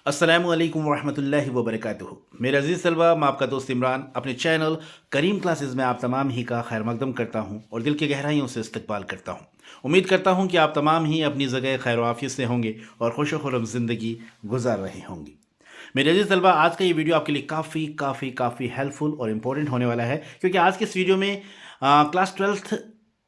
अस्सलामु अलैकुम वरहमतुल्लाहि वबरकातुहू। मेरा अजीज़ तलबा, मैं आपका दोस्त इमरान अपने चैनल करीम क्लासेस में आप तमाम ही का खैर मकदम करता हूँ और दिल की गहराइयों से इस्तकबाल करता हूँ। उम्मीद करता हूँ कि आप तमाम ही अपनी जगह खैर आफियत से होंगे और खुश खुरम ज़िंदगी गुजार रहे होंगे। मेरे अजीज़ तलबा, आज का ये वीडियो आपके लिए काफ़ी हेल्पफुल और इम्पोर्टेंट होने वाला है, क्योंकि आज के इस वीडियो में क्लास 12th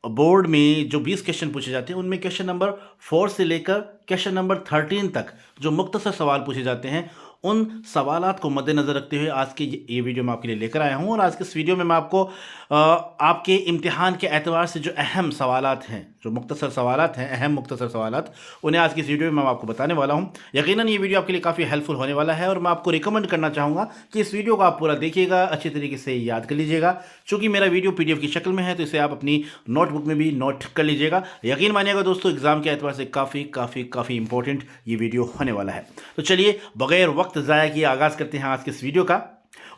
बोर्ड में जो 20 क्वेश्चन पूछे जाते हैं उनमें क्वेश्चन नंबर 4 से लेकर क्वेश्चन नंबर 13 तक जो मुख्तसर सवाल पूछे जाते हैं, उन सवालात को मद्देनज़र रखते हुए आज के ये वीडियो मैं आपके लिए लेकर आया हूं। और आज के इस वीडियो में मैं आपको आपके इम्तिहान के एतबार से जो अहम सवालात हैं, जो मुख्तसर सवालात हैं, अहम मुख्तसर सवालात, उन्हें आज की इस वीडियो में मैं आपको बताने वाला हूं। यकीनन ये वीडियो आपके लिए काफ़ी हेल्पफुल होने वाला है और मैं आपको रिकमेंड करना चाहूँगा कि इस वीडियो को आप पूरा देखिएगा, अच्छी तरीके से याद कर लीजिएगा। चूँकि मेरा वीडियो PDF की शक्ल में है तो इसे आप अपनी नोटबुक में भी नोट कर लीजिएगा। यकीन मानिएगा दोस्तों, एग्ज़ाम के एतबार से काफ़ी इंपॉर्टेंट ये वीडियो होने वाला है। तो चलिए बगैर वक्त ज़ाया किए आगाज़ करते हैं आज के इस वीडियो का।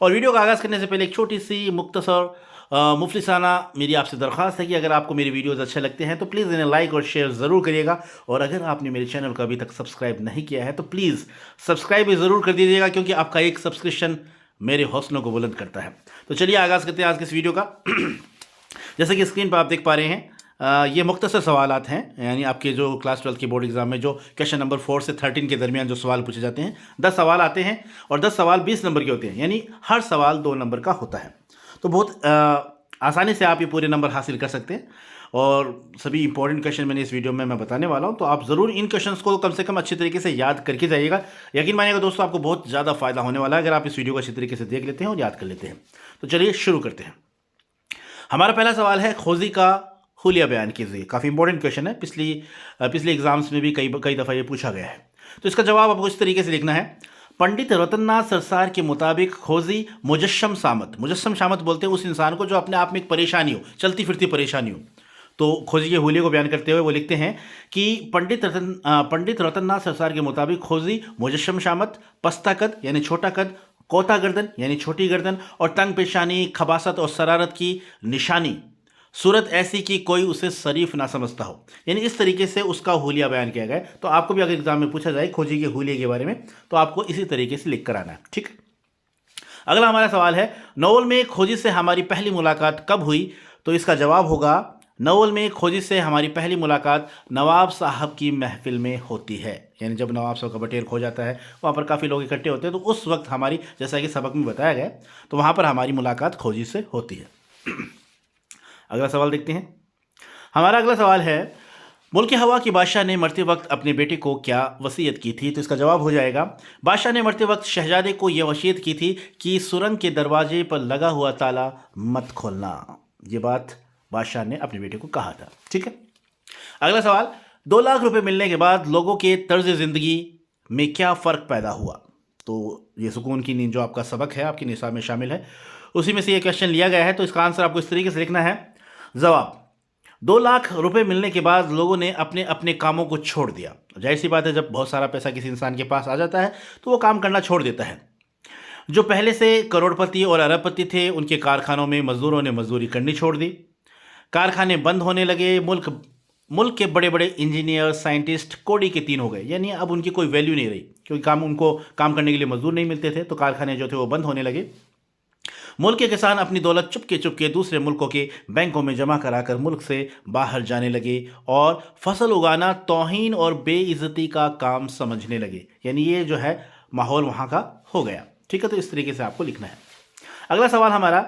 और वीडियो का आगाज़ करने से पहले एक छोटी सी मुख्तसर मुफलिसाना मेरी आपसे दरख्वास्त है कि अगर आपको मेरे वीडियोज़ अच्छे लगते हैं तो प्लीज़ इन्हें लाइक और शेयर ज़रूर करिएगा। और अगर आपने मेरे चैनल को अभी तक सब्सक्राइब नहीं किया है तो प्लीज़ सब्सक्राइब भी ज़रूर कर दीजिएगा, क्योंकि आपका एक सब्सक्रिप्शन मेरे हौसलों को बुलंद करता है। तो चलिए आगाज़ करते हैं आज के इस वीडियो का। जैसे कि स्क्रीन पर आप देख पा रहे हैं, ये मुख्तसर सवालात हैं, यानी आपके जो क्लास 12 के बोर्ड एग्जाम में जो क्वेश्चन नंबर 4 से 13 के दरमियान जो सवाल पूछे जाते हैं, 10 सवाल आते हैं और 10 सवाल 20 नंबर के होते हैं, यानी हर सवाल 2 नंबर का होता है। तो बहुत आसानी से आप ये पूरे नंबर हासिल कर सकते हैं। और सभी इंपॉर्टेंट क्वेश्चन मैंने इस वीडियो में मैं बताने वाला हूं, तो आप ज़रूर इन क्वेश्चंस को कम से कम अच्छी तरीके से याद करके जाइएगा। यकीन मानिएगा दोस्तों, आपको बहुत ज़्यादा फायदा होने वाला है अगर आप इस वीडियो को अच्छी तरीके से देख लेते हैं और याद कर लेते हैं। तो चलिए शुरू करते हैं। हमारा पहला सवाल है, खोजी का हुलिया बयान कीजिए। काफ़ी इंपॉर्टेंट क्वेश्चन है, पिछले एग्जाम्स में भी कई दफ़ा ये पूछा गया है। तो इसका जवाब आपको इस तरीके से लिखना है। पंडित रतननाथ सरसार के मुताबिक खोजी मुजस्सम शामत बोलते हैं उस इंसान को जो अपने आप में एक परेशानी हो, चलती फिरती परेशानी हो। तो खोजी के हुलिये को बयान करते हुए वो लिखते हैं कि पंडित रतननाथ सरसार के मुताबिक खोजी मुजस्सम शामत, पस्ता कद यानी छोटा कद, कोता गर्दन यानी छोटी गर्दन और तंग पेशानी, खबासत और शरारत की निशानी, सूरत ऐसी कि कोई उसे शरीफ ना समझता हो। यानी इस तरीके से उसका हुलिया बयान किया गया है। तो आपको भी अगर एग्जाम में पूछा जाए खोजी के हुलिये के बारे में तो आपको इसी तरीके से लिख कर आना है, ठीक। अगला हमारा सवाल है, नोवेल में खोजी से हमारी पहली मुलाकात कब हुई? तो इसका जवाब होगा, नोवेल में खोजी से हमारी पहली मुलाकात नवाब साहब की महफिल में होती है। यानी जब नवाब साहब का बटेर खो जाता है, वहाँ पर काफ़ी लोग इकट्ठे होते हैं, तो उस वक्त हमारी, जैसा कि सबक में बताया गया, तो वहाँ पर हमारी मुलाकात खोजी से होती है। अगला सवाल देखते हैं। हमारा अगला सवाल है, मुल्क हवा की बादशाह ने मरते वक्त अपने बेटे को क्या वसीयत की थी? तो इसका जवाब हो जाएगा, बादशाह ने मरते वक्त शहजादे को यह वसीयत की थी कि सुरंग के दरवाजे पर लगा हुआ ताला मत खोलना। ये बात बादशाह ने अपने बेटे को कहा था, ठीक है। अगला सवाल, 2 लाख रुपए मिलने के बाद लोगों के तर्ज ज़िंदगी में क्या फ़र्क पैदा हुआ? तो ये सुकून की नींद जो आपका सबक है, आपके निसाब में शामिल है, उसी में से ये क्वेश्चन लिया गया है। तो इसका आंसर आपको इस तरीके से लिखना है। जवाब, 2 लाख रुपए मिलने के बाद लोगों ने अपने अपने कामों को छोड़ दिया। जाहिर सी बात है, जब बहुत सारा पैसा किसी इंसान के पास आ जाता है तो वो काम करना छोड़ देता है। जो पहले से करोड़पति और अरबपति थे, उनके कारखानों में मजदूरों ने मजदूरी करनी छोड़ दी, कारखाने बंद होने लगे, मुल्क के बड़े बड़े इंजीनियर, साइंटिस्ट कोड़ी के तीन हो गए। यानी अब उनकी कोई वैल्यू नहीं रही, क्योंकि उनको काम करने के लिए मजदूर नहीं मिलते थे, तो कारखाने जो थे वो बंद होने लगे। मुल्क के किसान अपनी दौलत चुपके चुपके दूसरे मुल्कों के बैंकों में जमा कराकर मुल्क से बाहर जाने लगे और फसल उगाना तौहीन और बेइज्जती का काम समझने लगे। यानी ये जो है माहौल वहाँ का हो गया, ठीक है। तो इस तरीके से आपको लिखना है। अगला सवाल हमारा,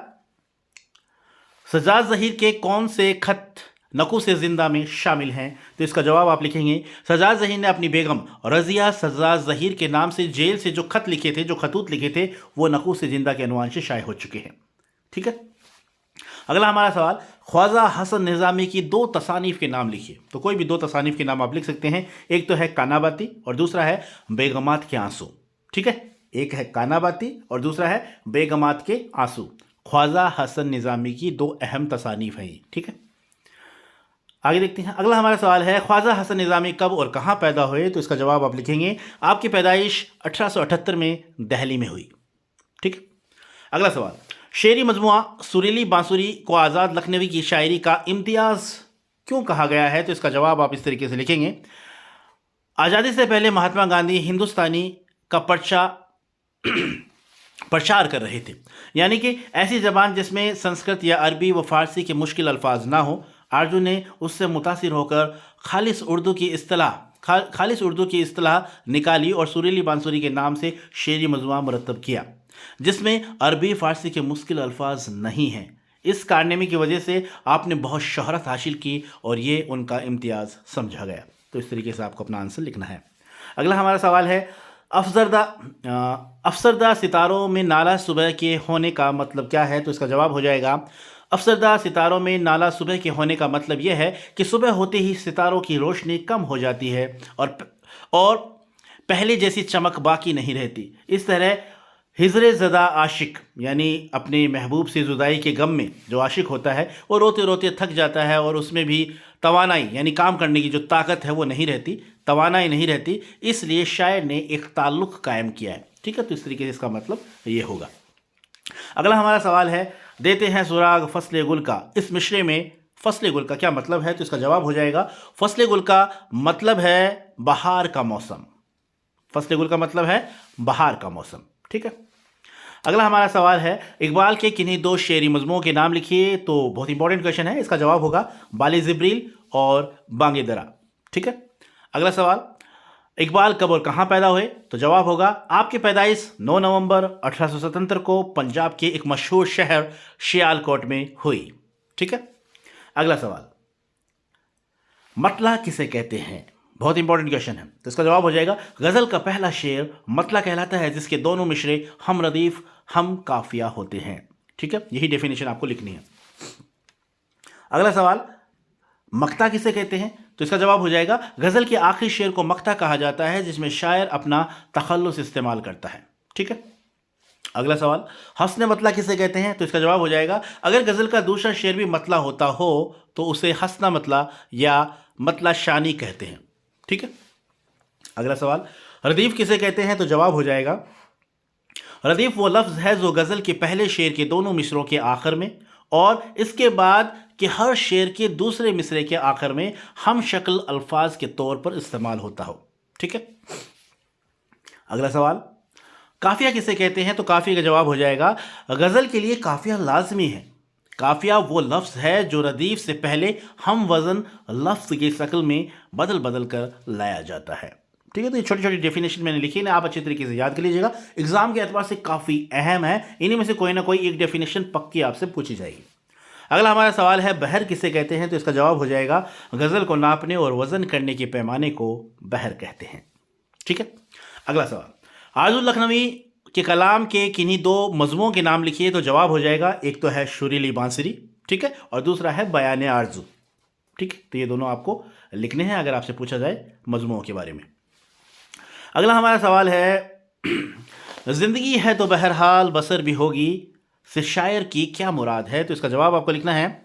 सज्जाद ज़हीर के कौन से खत नकूस जिंदा में शामिल हैं? तो इसका जवाब आप लिखेंगे, सज्जाद ज़हीर ने अपनी बेगम रज़िया सज्जाद ज़हीर के नाम से जेल से जो खत लिखे थे, जो खतूत लिखे थे, वो नकूस जिंदा के अनुमान से शाये हो चुके हैं, ठीक है। अगला हमारा सवाल, ख्वाजा हसन निज़ामी की 2 तसानीफ़ के नाम लिखिए। तो कोई भी 2 तसानीफ़ के नाम आप लिख सकते हैं। एक तो है कानाबाती और दूसरा है बेगमात के आंसू, ठीक है। एक है कानाबाती और दूसरा है बेगमात के आंसू। ख्वाजा हसन निज़ामी की 2 अहम तसानीफ़ हैं, ठीक है। आगे देखते हैं। अगला हमारा सवाल है, ख्वाजा हसन निज़ामी कब और कहाँ पैदा हुए? तो इसका जवाब आप लिखेंगे, आपकी पैदाइश 1878 में दिल्ली में हुई, ठीक है। अगला सवाल, शेरी मजमुआ सुरीली बांसुरी को आज़ाद लखनवी की शायरी का इम्तियाज़ क्यों कहा गया है? तो इसका जवाब आप इस तरीके से लिखेंगे, आज़ादी से पहले महात्मा गांधी हिंदुस्तानी का प्रचार कर रहे थे, यानी कि ऐसी ज़बान जिसमें संस्कृत या अरबी व फारसी के मुश्किल अल्फाज ना हो। अर्जुन ने उससे मुतासिर होकर खालिस उर्दू की इस्तिलाह निकाली और सुरीली बांसुरी के नाम से शेरी मजमूआ मुरतब किया, जिसमें अरबी फारसी के मुश्किल अल्फाज नहीं हैं। इस कारनामे की वजह से आपने बहुत शोहरत हासिल की और ये उनका इम्तियाज़ समझा गया। तो इस तरीके से आपको अपना आंसर लिखना है। अगला हमारा सवाल है, अफसरदा सितारों में नाला सुबह के होने का मतलब क्या है? तो इसका जवाब हो जाएगा, अफसरदा सितारों में नाला सुबह के होने का मतलब यह है कि सुबह होते ही सितारों की रोशनी कम हो जाती है और पहले जैसी चमक बाकी नहीं रहती। इस तरह हिजरे ज़दा आशिक, यानी अपने महबूब से जुदाई के गम में जो आशिक होता है वो रोते रोते थक जाता है और उसमें भी तवानाई यानी काम करने की जो ताकत है वो नहीं रहती, तवानाई नहीं रहती, इसलिए शायर ने एक ताल्लुक़ कायम किया है। ठीक है, तो इस तरीके से इसका मतलब ये होगा। अगला हमारा सवाल है, देते हैं सुराग फसले गुल का। इस मिसरे में फसले गुल का क्या मतलब है? तो इसका जवाब हो जाएगा, फसले गुल का मतलब है बहार का मौसम। फसले गुल का मतलब है बहार का मौसम। ठीक है, अगला हमारा सवाल है, इकबाल के किन्हीं दो शेरी मजमूओं के नाम लिखिए। तो बहुत इंपॉर्टेंट क्वेश्चन है, इसका जवाब होगा बाले जिब्रील और बांगे दरा। ठीक है, अगला सवाल, इकबाल कब और कहाँ पैदा हुए? तो जवाब होगा, आपकी पैदाइश 9 नवंबर 1877 को पंजाब के एक मशहूर शहर सियालकोट में हुई। ठीक है, अगला सवाल, मतला किसे कहते हैं? बहुत इंपॉर्टेंट क्वेश्चन है, तो इसका जवाब हो जाएगा, गजल का पहला शेर मतला कहलाता है जिसके दोनों मिसरे हम रदीफ हम काफिया होते हैं। ठीक है, यही डेफिनेशन आपको लिखनी है। अगला सवाल, मक्ता किसे कहते हैं? तो इसका जवाब हो जाएगा, गजल के आखिरी शेर को मक्ता कहा जाता है जिसमें शायर अपना तखल्लुस इस्तेमाल करता है। ठीक है, अगला सवाल, हस्न मतला किसे कहते हैं? तो इसका जवाब हो जाएगा, अगर गजल का दूसरा शेर भी मतला होता हो तो उसे हस्ना मतला या मतला शानी कहते हैं। ठीक है, अगला सवाल, रदीफ किसे कहते हैं? तो जवाब हो जाएगा, रदीफ वो लफ्ज़ है जो गज़ल के पहले शेर के दोनों मिसरों के आखिर में और इसके बाद के हर शेर के दूसरे मिसरे के आखिर में हम शक्ल अल्फाज के तौर पर इस्तेमाल होता हो। ठीक है, अगला सवाल, काफिया किसे कहते हैं? तो काफिया का जवाब हो जाएगा, गज़ल के लिए काफिया लाजमी है। काफिया वो लफ्ज़ है जो रदीफ से पहले हम वज़न लफ्ज़ की शक्ल में बदल बदल कर लाया जाता है। ठीक है, तो ये छोटी छोटी डेफिनेशन मैंने लिखी है, आप अच्छे तरीके से याद कर लीजिएगा, एग्जाम के एतबार से काफ़ी अहम है। इन्हीं में से कोई ना कोई एक डेफिनेशन पक्की आपसे पूछी जाएगी। अगला हमारा सवाल है, बहर किसे कहते हैं? तो इसका जवाब हो जाएगा, गज़ल को नापने और वज़न करने के पैमाने को बहर कहते हैं। ठीक है, अगला सवाल, आजुल लखनवी के कलाम के किन्हीं दो मजमूओं के नाम लिखिए। तो जवाब हो जाएगा, एक तो है सुरीली बांसुरी, ठीक है, और दूसरा है बयान आरजू। ठीक है, तो ये दोनों आपको लिखने हैं अगर आपसे पूछा जाए मजमूओं के बारे में। अगला हमारा सवाल है, जिंदगी है तो बहरहाल बसर भी होगी से शायर की क्या मुराद है? तो इसका जवाब आपको लिखना है,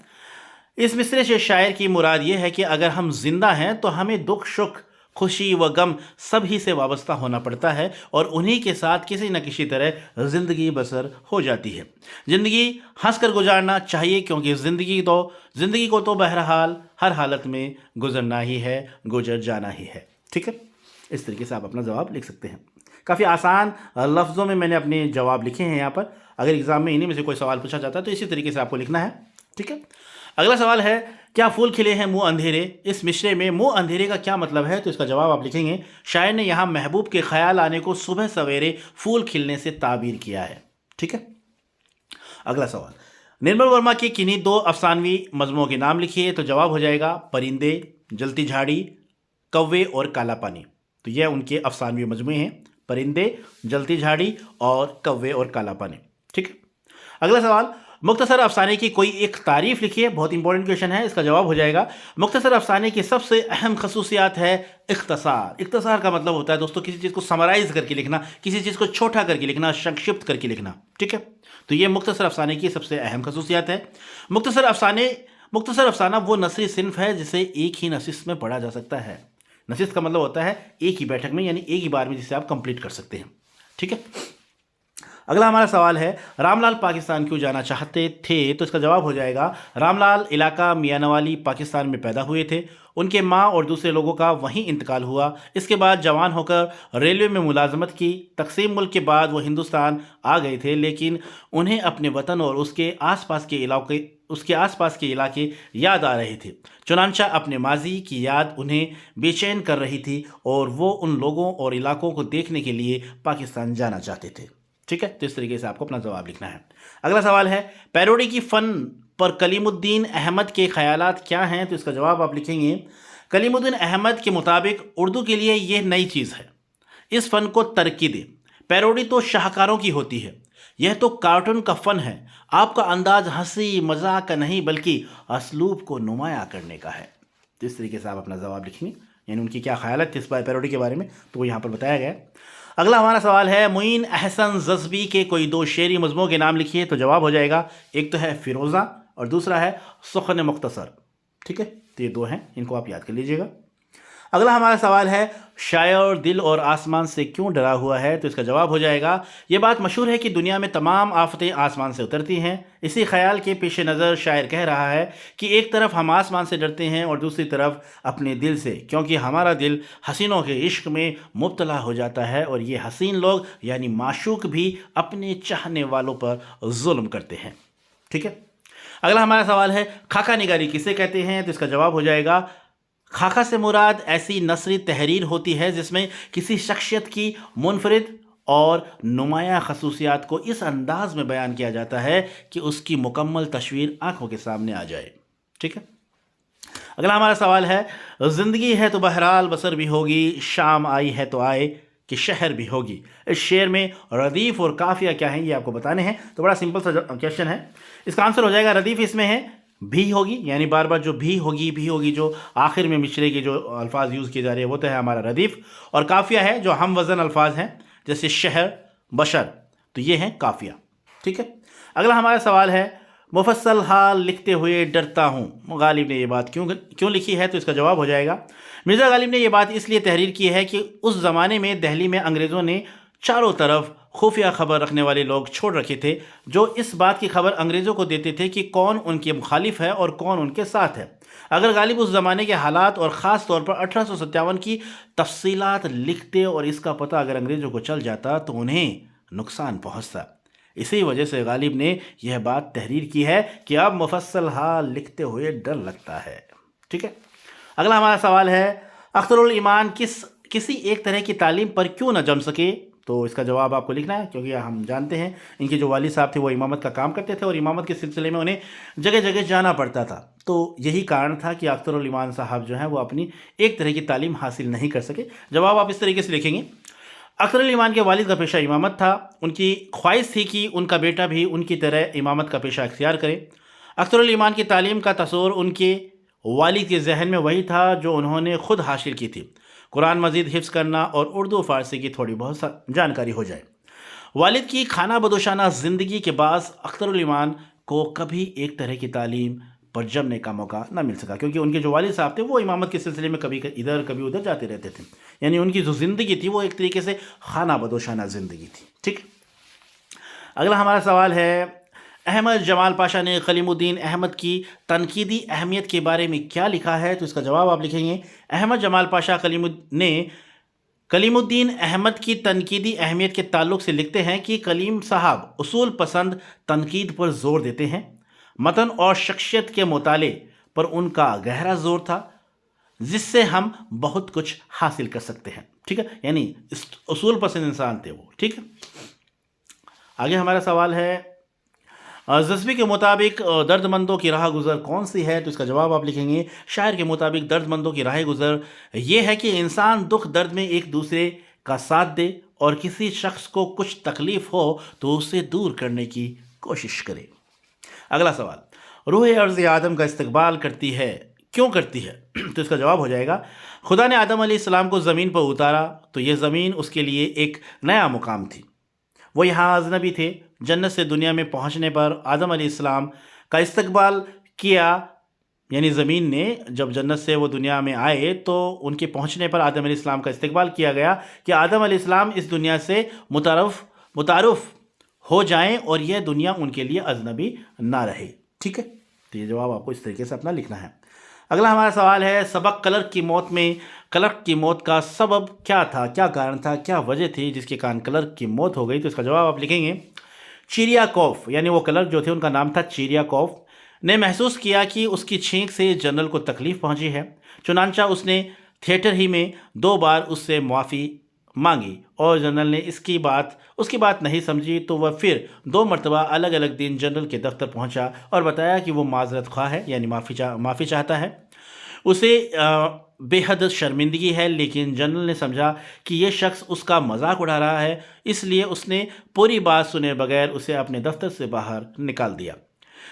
इस मिसरे से शायर की मुराद ये है कि अगर हम जिंदा हैं तो हमें दुख सुख खुशी व गम सभी से वाबस्ता होना पड़ता है और उन्हीं के साथ किसी न किसी तरह ज़िंदगी बसर हो जाती है। ज़िंदगी हंस कर गुजारना चाहिए क्योंकि ज़िंदगी को तो बहरहाल हर हालत में गुजरना ही है, गुजर जाना ही है। ठीक है, इस तरीके से आप अपना जवाब लिख सकते हैं। काफ़ी आसान लफ्ज़ों में मैंने अपने जवाब लिखे हैं यहाँ पर। अगर एग्ज़ाम में इन्हीं में से कोई सवाल पूछा जाता है तो इसी तरीके से आपको लिखना है। ठीक है, अगला सवाल है, क्या फूल खिले हैं मुँह अंधेरे? इस मिसरे में मुँह अंधेरे का क्या मतलब है? तो इसका जवाब आप लिखेंगे, शायर ने यहाँ महबूब के ख्याल आने को सुबह सवेरे फूल खिलने से ताबीर किया है। ठीक है, अगला सवाल, निर्मल वर्मा के किन्हीं दो अफसानवी मजमूओं के नाम लिखिए। तो जवाब हो जाएगा, परिंदे, जलती झाड़ी, कौवे और काला पानी। तो यह उनके अफसानवी मजमूए हैं, परिंदे, जलती झाड़ी और कौवे और काला पानी। ठीक है, अगला सवाल, मुख्तसर अफसाने की कोई एक तारीफ लिखिए। बहुत इंपॉर्टेंट क्वेश्चन है, इसका जवाब हो जाएगा, मुख्तसर अफसाने की सबसे अहम खसूसियात है इख्तसार। इख्तसार का मतलब होता है दोस्तों किसी चीज़ को समराइज करके लिखना, किसी चीज़ को छोटा करके लिखना, संक्षिप्त करके लिखना। ठीक है, तो ये मुख्तसर अफसाने की सबसे अहम खसूसियात है। मुख्तसर अफसाना वो नसरी सिन्फ है जिसे एक ही नशिस्त में पढ़ा जा सकता है। नशिस्त का मतलब होता है एक ही बैठक में, यानी एक ही बार में जिसे आप कंप्लीट कर सकते हैं। ठीक है, अगला हमारा सवाल है, रामलाल पाकिस्तान क्यों जाना चाहते थे? तो इसका जवाब हो जाएगा, रामलाल इलाका मियानवाली पाकिस्तान में पैदा हुए थे। उनके माँ और दूसरे लोगों का वहीं इंतकाल हुआ। इसके बाद जवान होकर रेलवे में मुलाजमत की। तकसीम मुल्क के बाद वो हिंदुस्तान आ गए थे, लेकिन उन्हें अपने वतन और उसके आसपास के इलाके याद आ रहे थे। चुनांचा अपने माजी की याद उन्हें बेचैन कर रही थी और वो उन लोगों और इलाकों को देखने के लिए पाकिस्तान जाना चाहते थे। ठीक है, तो इस तरीके से आपको अपना जवाब लिखना है। अगला सवाल है, पैरोडी की फ़न पर कलीमुद्दीन अहमद के ख्यालात क्या हैं? तो इसका जवाब आप लिखेंगे, कलीमुद्दीन अहमद के मुताबिक उर्दू के लिए यह नई चीज़ है, इस फ़न को तरक्की दे। पैरोडी तो शाहकारों की होती है, यह तो कार्टून का फ़न है। आपका अंदाज हंसी मजाक का नहीं बल्कि असलूब को नुमाया करने का है। तो इस तरीके से आप अपना जवाब लिखेंगे, यानी उनकी क्या ख्याल थे इस पैरोडी के बारे में, तो वो यहाँ पर बताया गया है। अगला हमारा सवाल है, मुइन अहसन जज़्बी के कोई दो शेरी मज़मूओं के नाम लिखिए। तो जवाब हो जाएगा, एक तो है फ़िरोज़ा और दूसरा है सुख़न मुख्तसर। ठीक है, तो ये दो हैं, इनको आप याद कर लीजिएगा। अगला हमारा सवाल है, शायर दिल और आसमान से क्यों डरा हुआ है? तो इसका जवाब हो जाएगा, ये बात मशहूर है कि दुनिया में तमाम आफतें आसमान से उतरती हैं। इसी ख्याल के पेश नज़र शायर कह रहा है कि एक तरफ हम आसमान से डरते हैं और दूसरी तरफ अपने दिल से, क्योंकि हमारा दिल हसीनों के इश्क में मुब्तला हो जाता है और ये हसीन लोग यानी माशूक भी अपने चाहने वालों पर जुल्म करते हैं। ठीक है, अगला हमारा सवाल है, खाका निगारी किसे कहते हैं? तो इसका जवाब हो जाएगा, खाका से मुराद ऐसी नसरी तहरीर होती है जिसमें किसी शख्सियत की मुनफरिद और नुमाया खसूसियात को इस अंदाज में बयान किया जाता है कि उसकी मुकम्मल तस्वीर आंखों के सामने आ जाए। ठीक है, अगला हमारा सवाल है, ज़िंदगी है तो बहरहाल बसर भी होगी, शाम आई है तो आए कि शहर भी होगी। इस शेर में रदीफ़ और काफिया क्या है ये आपको बताने हैं। तो बड़ा सिंपल सा क्वेश्चन है, इसका आंसर हो जाएगा, रदीफ़ इसमें है भी होगी, यानी बार बार जो भी होगी जो आखिर में मिसरे के जो अल्फाज यूज़ किए जा रहे हैं वो तो है हमारा रदीफ़, और काफिया है जो हम वज़न अल्फाज हैं जैसे शहर बशर, तो ये हैं काफिया। ठीक है, अगला हमारा सवाल है, मुफस्सल हाल लिखते हुए डरता हूँ, गालिब ने ये बात क्यों लिखी है? तो इसका जवाब हो जाएगा, मिर्ज़ा गालिब ने ये बात इसलिए तहरीर की है कि उस ज़माने में दिल्ली में अंग्रेज़ों ने चारों तरफ खुफिया खबर रखने वाले लोग छोड़ रखे थे, जो इस बात की खबर अंग्रेज़ों को देते थे कि कौन उनके मुखालिफ है और कौन उनके साथ है। अगर गालिब उस ज़माने के हालात और ख़ास तौर पर 1857 की तफसीलात लिखते और इसका पता अगर अंग्रेज़ों को चल जाता तो उन्हें नुकसान पहुँचता। इसी वजह से गालिब ने यह बात तहरीर की है कि अब मुफस्सल हाल लिखते हुए डर लगता है। ठीक है, अगला हमारा सवाल है, अख्तरुल ईमान किसी एक तरह की तालीम पर क्यों न जम सके? तो इसका जवाब आपको लिखना है, क्योंकि हम जानते हैं इनके जो वालिद साहब थे वो इमामत का काम करते थे और इमामत के सिलसिले में उन्हें जगह जगह जाना पड़ता था। तो यही कारण था कि अख्तरुल ईमान साहब जो हैं वो अपनी एक तरह की तालीम हासिल नहीं कर सके। जवाब आप इस तरीके से लिखेंगे, अख्तरुल ईमान के वालिद का पेशा इमामत था, उनकी ख्वाहिश थी कि उनका बेटा भी उनकी तरह इमामत का पेशा इख्तियार करे। अख्तरुल ईमान की तालीम का तस्वुर उनके वालिद के जहन में वही था जो उन्होंने खुद हासिल की थी, कुरान मजीद हिफ्ज़ करना और उर्दू फ़ारसी की थोड़ी बहुत जानकारी हो जाए। वालिद की खाना बदोशाना ज़िंदगी के बाद अख्तरुल ईमान को कभी एक तरह की तालीम पर जमने का मौका न मिल सका, क्योंकि उनके जो वालिद साहब थे वो इमामत के सिलसिले में कभी इधर कभी उधर जाते रहते थे, यानी उनकी जो ज़िंदगी थी वो एक तरीके से खाना बदोशाना ज़िंदगी थी। ठीक, अगला हमारा सवाल है, अहमद जमाल पाशा ने कलीमुद्दीन अहमद की तनकीदी अहमियत के बारे में क्या लिखा है? तो इसका जवाब आप लिखेंगे, अहमद जमाल पाशा ने कलीमुद्दीन अहमद की तनकीदी अहमियत के ताल्लुक़ से लिखते हैं कि कलीम साहब उसूल पसंद तनकीद पर ज़ोर देते हैं, मतन और शख्सियत के मुताले पर उनका गहरा ज़ोर था जिससे हम बहुत कुछ हासिल कर सकते हैं। ठीक है, यानी उसूल पसंद इंसान थे वो। ठीक है, आगे हमारा सवाल है, जज़्बी के मुताबिक दर्दमंदों की राह गुज़र कौन सी है? तो इसका जवाब आप लिखेंगे, शायर के मुताबिक दर्दमंदों की राह गुज़र ये है कि इंसान दुख दर्द में एक दूसरे का साथ दे और किसी शख्स को कुछ तकलीफ़ हो तो उसे दूर करने की कोशिश करे। अगला सवाल, रूह अर्ज़ आदम का इस्तकबाल करती है, क्यों करती है? तो इसका जवाब हो जाएगा, खुदा ने आदम अलैहिस्सलाम को ज़मीन पर उतारा तो ये ज़मीन उसके लिए एक नया मुकाम थी। वो यहाँ अजनबी थे। जन्नत से दुनिया में पहुँचने पर आदम अलैहिस्सलाम का इस्तकबाल किया, यानी ज़मीन ने जब जन्नत से वो दुनिया में आए तो उनके पहुँचने पर आदम अलैहिस्सलाम का इस्तकबाल किया गया कि आदम अलैहिस्सलाम इस दुनिया से मुतारुफ़ हो जाएं और यह दुनिया उनके लिए अजनबी ना रहे। ठीक है, तो ये जवाब आपको इस तरीके से अपना लिखना है। अगला हमारा सवाल है, सबक क्लर्क की मौत का सबब क्या था, क्या कारण था, क्या वजह थी जिसके कारण क्लर्क की मौत हो गई। तो इसका जवाब आप लिखेंगे, चिरियाकोफ, यानी वो क्लर्क जो थे उनका नाम था चिरियाकोफ, ने महसूस किया कि उसकी छींक से जनरल को तकलीफ पहुंची है। चुनांचा उसने थिएटर ही में 2 बार उससे माफ़ी मांगी और जनरल ने उसकी बात नहीं समझी, तो वह फिर 2 मरतबा अलग अलग दिन जनरल के दफ्तर पहुंचा और बताया कि वो माजरत ख्वाह है, यानी माफ़ी चाहता है। उसे बेहद शर्मिंदगी है, लेकिन जनरल ने समझा कि यह शख्स उसका मजाक उड़ा रहा है, इसलिए उसने पूरी बात सुने बगैर उसे अपने दफ्तर से बाहर निकाल दिया।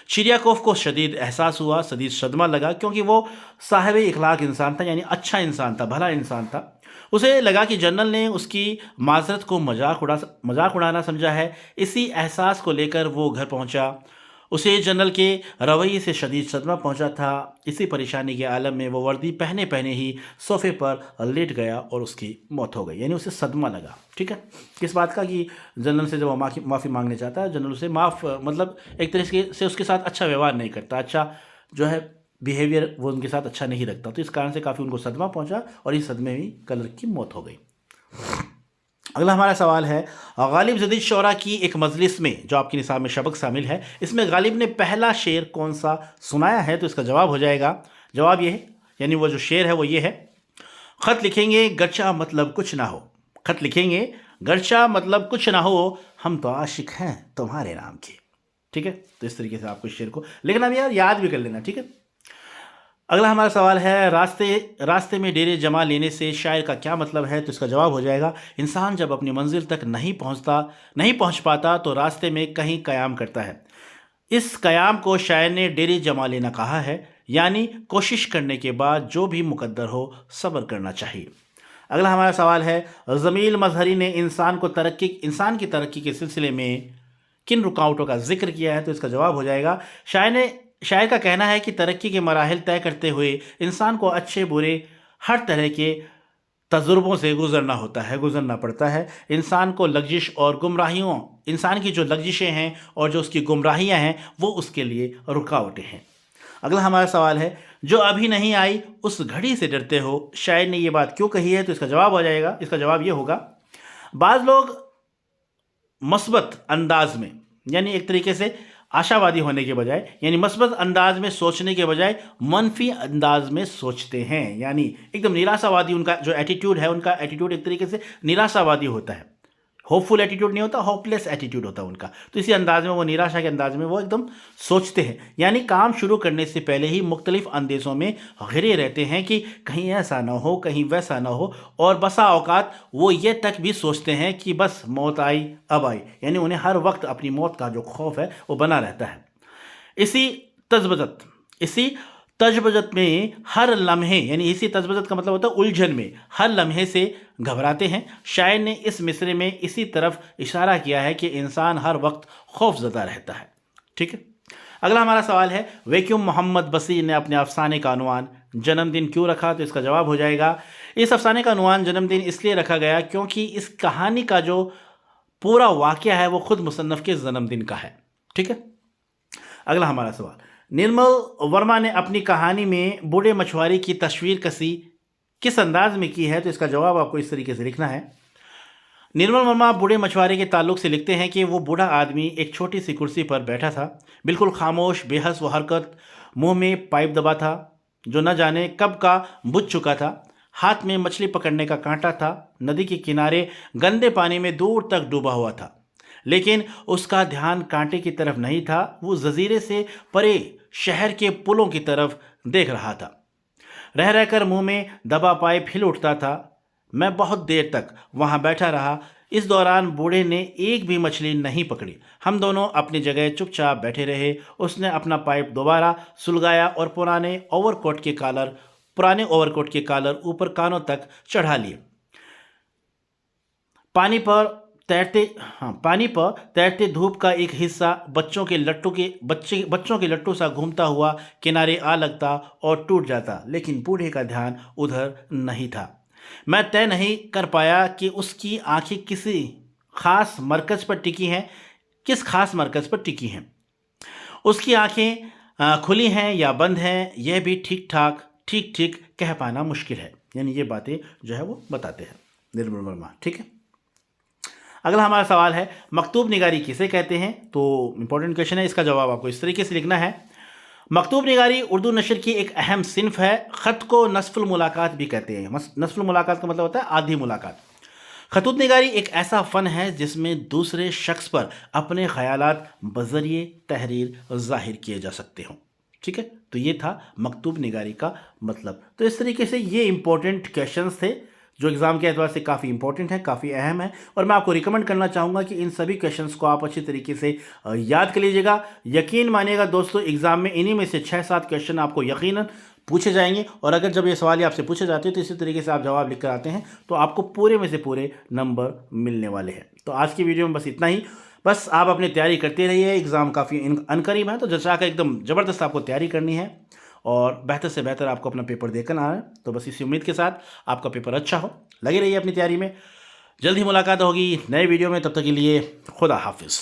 चिरियाकोफ को शदीद एहसास हुआ, शदीद सदमा लगा, क्योंकि वो साहिब इखलाक इंसान था, यानी अच्छा इंसान था, भला इंसान था। उसे लगा कि जनरल ने उसकी माजरत को मजाक उड़ाना समझा है। इसी एहसास को लेकर वो घर पहुंचा। उसे जनरल के रवैये से शदीद सदमा पहुंचा था। इसी परेशानी के आलम में वो वर्दी पहने पहने ही सोफे पर लेट गया और उसकी मौत हो गई, यानी उसे सदमा लगा। ठीक है, किस बात का कि जनरल से जब वो माफ़ी मांगने चाहता है, जनरल उसे मतलब एक तरीके से उसके साथ अच्छा व्यवहार नहीं करता, अच्छा जो है बिहेवियर वो उनके साथ अच्छा नहीं रखता, तो इस कारण से काफ़ी उनको सदमा पहुंचा और इस सदमे में क्लर्क की मौत हो गई। अगला हमारा सवाल है, गालिब जदीद शोरा की एक मजलिस में, जो आपके निसाब में सबक शामिल है, इसमें गालिब ने पहला शेर कौन सा सुनाया है। तो इसका जवाब हो जाएगा, जवाब ये है, यानी वो जो शेर है वो ये है, खत लिखेंगे गर्चा मतलब कुछ ना हो, खत लिखेंगे गर्चा मतलब कुछ ना हो, हम तो आशिक हैं तुम्हारे नाम के। ठीक है, तो इस तरीके से आपको इस शेर को लिखना भी, यार याद भी कर लेना। ठीक है, अगला हमारा सवाल है, रास्ते में डेरे जमा लेने से शायर का क्या मतलब है। तो इसका जवाब हो जाएगा, इंसान जब अपनी मंजिल तक नहीं पहुंच पाता तो रास्ते में कहीं कयाम करता है। इस कयाम को शायर ने डेरे जमा लेना कहा है, यानी कोशिश करने के बाद जो भी मुकद्दर हो सब्र करना चाहिए। अगला हमारा सवाल है, जमील मजहरी ने इंसान की तरक्की के सिलसिले में किन रुकावटों का जिक्र किया है। तो इसका जवाब हो जाएगा, शायर का कहना है कि तरक्की के मराहिल तय करते हुए इंसान को अच्छे बुरे हर तरह के तजुर्बों से गुजरना पड़ता है। इंसान की जो लग्जिशें हैं और जो उसकी गुमराहियां हैं वो उसके लिए रुकावटें हैं। अगला हमारा सवाल है, जो अभी नहीं आई उस घड़ी से डरते हो, शायर ने ये बात क्यों कही है। तो इसका जवाब ये होगा, बाज़ लोग मस्बत अंदाज में, यानी एक तरीके से आशावादी होने के बजाय, यानी मस्बत अंदाज में सोचने के बजाय मनफी अंदाज में सोचते हैं, यानी एकदम निराशावादी उनका जो एटीट्यूड है, उनका एटीट्यूड एक तरीके से निराशावादी होता है। होपफुल एटीट्यूड नहीं होता, होपलेस एटीट्यूड होता है उनका। तो इसी अंदाज में वो, निराशा के अंदाज में वो एकदम सोचते हैं, यानी काम शुरू करने से पहले ही मुख्तलिफ अंदेशों में घिरे रहते हैं कि कहीं ऐसा ना हो, कहीं वैसा ना हो, और बसा औकात वो ये तक भी सोचते हैं कि बस मौत आई अब आई, यानी उन्हें हर वक्त अपनी मौत का जो खौफ है वो बना रहता है। इसी तजबजत में हर लम्हे, यानी इसी तजबजत का मतलब होता है उलझन में, हर लम्हे से घबराते हैं। शायर ने इस मिसरे में इसी तरफ इशारा किया है कि इंसान हर वक्त खौफजदा रहता है। ठीक है, अगला हमारा सवाल है, वैक्यूम मोहम्मद बसीर ने अपने अफसाने का अनुमान जन्मदिन क्यों रखा। तो इसका जवाब हो जाएगा, इस अफसाने का अनुमान जन्मदिन इसलिए रखा गया क्योंकि इस कहानी का जो पूरा वाक़या है वो खुद मुसन्नफ़ के जन्मदिन का है। ठीक है, अगला हमारा सवाल, निर्मल वर्मा ने अपनी कहानी में बूढ़े मछुआरे की तस्वीर कसी किस अंदाज में की है। तो इसका जवाब आपको इस तरीके से लिखना है, निर्मल वर्मा बूढ़े मछुआरे के ताल्लुक से लिखते हैं कि वो बूढ़ा आदमी एक छोटी सी कुर्सी पर बैठा था, बिल्कुल खामोश, बेहस व हरकत, मुंह में पाइप दबा था जो न जाने कब का बुझ चुका था, हाथ में मछली पकड़ने का कांटा था, नदी के किनारे गंदे पानी में दूर तक डूबा हुआ था, लेकिन उसका ध्यान कांटे की तरफ नहीं था, वो जजीरे से परे शहर के पुलों की तरफ देख रहा था। रह रहकर मुंह में दबा पाइप हिल उठता था। मैं बहुत देर तक वहां बैठा रहा। इस दौरान बूढ़े ने एक भी मछली नहीं पकड़ी। हम दोनों अपनी जगह चुपचाप बैठे रहे। उसने अपना पाइप दोबारा सुलगाया और पुराने ओवरकोट के कॉलर ऊपर कानों तक चढ़ा लिए। पानी पर तैरते धूप का एक हिस्सा बच्चों के लट्टू सा घूमता हुआ किनारे आ लगता और टूट जाता, लेकिन बूढ़े का ध्यान उधर नहीं था। मैं तय नहीं कर पाया कि उसकी आंखें किसी खास मरकज पर टिकी हैं किस खास मरकज़ पर टिकी हैं। उसकी आंखें खुली हैं या बंद हैं, यह भी ठीक ठीक कह पाना मुश्किल है। यानी ये बातें जो है वो बताते हैं निर्मल वर्मा। ठीक है, अगला हमारा सवाल है मकतूब निगारी किसे कहते हैं। तो इंपॉर्टेंट क्वेश्चन है, इसका जवाब आपको इस तरीके से लिखना है। मकतूब निगारी उर्दू नशर की एक अहम सिन्फ है। ख़त को नस्फुल मुलाकात भी कहते हैं। नस्फुल मुलाकात का मतलब होता है आधी मुलाकात। खतूत निगारी एक ऐसा फ़न है जिसमें दूसरे शख्स पर अपने ख़यालात बज़रिए तहरीर ज़ाहिर किए जा सकते हों। ठीक है, तो ये था मकतूब निगारी का मतलब। तो इस तरीके से ये इंपॉर्टेंट क्वेश्चंस थे जो एग्ज़ाम के एतबार से काफ़ी इंपॉर्टेंट है, काफ़ी अहम है, और मैं आपको रिकमेंड करना चाहूँगा कि इन सभी क्वेश्चंस को आप अच्छी तरीके से याद कर लीजिएगा। यकीन मानिएगा दोस्तों, एग्ज़ाम में इन्हीं में से 6-7 क्वेश्चन आपको यकीनन पूछे जाएंगे, और अगर जब ये सवाल आपसे पूछे जाते हैं तो इसी तरीके से आप जवाब लिख कर आते हैं तो आपको पूरे में से पूरे नंबर मिलने वाले हैं। तो आज की वीडियो में बस इतना ही। बस आप अपनी तैयारी करते रहिए, एग्ज़ाम काफ़ी अनकरीब है, तो जचा का एकदम ज़बरदस्त आपको तैयारी करनी है और बेहतर से बेहतर आपको अपना पेपर देकर आना है। तो बस इसी उम्मीद के साथ आपका पेपर अच्छा हो, लगे रहिए अपनी तैयारी में। जल्द ही मुलाकात होगी नए वीडियो में, तब तक के लिए खुदा हाफिज़।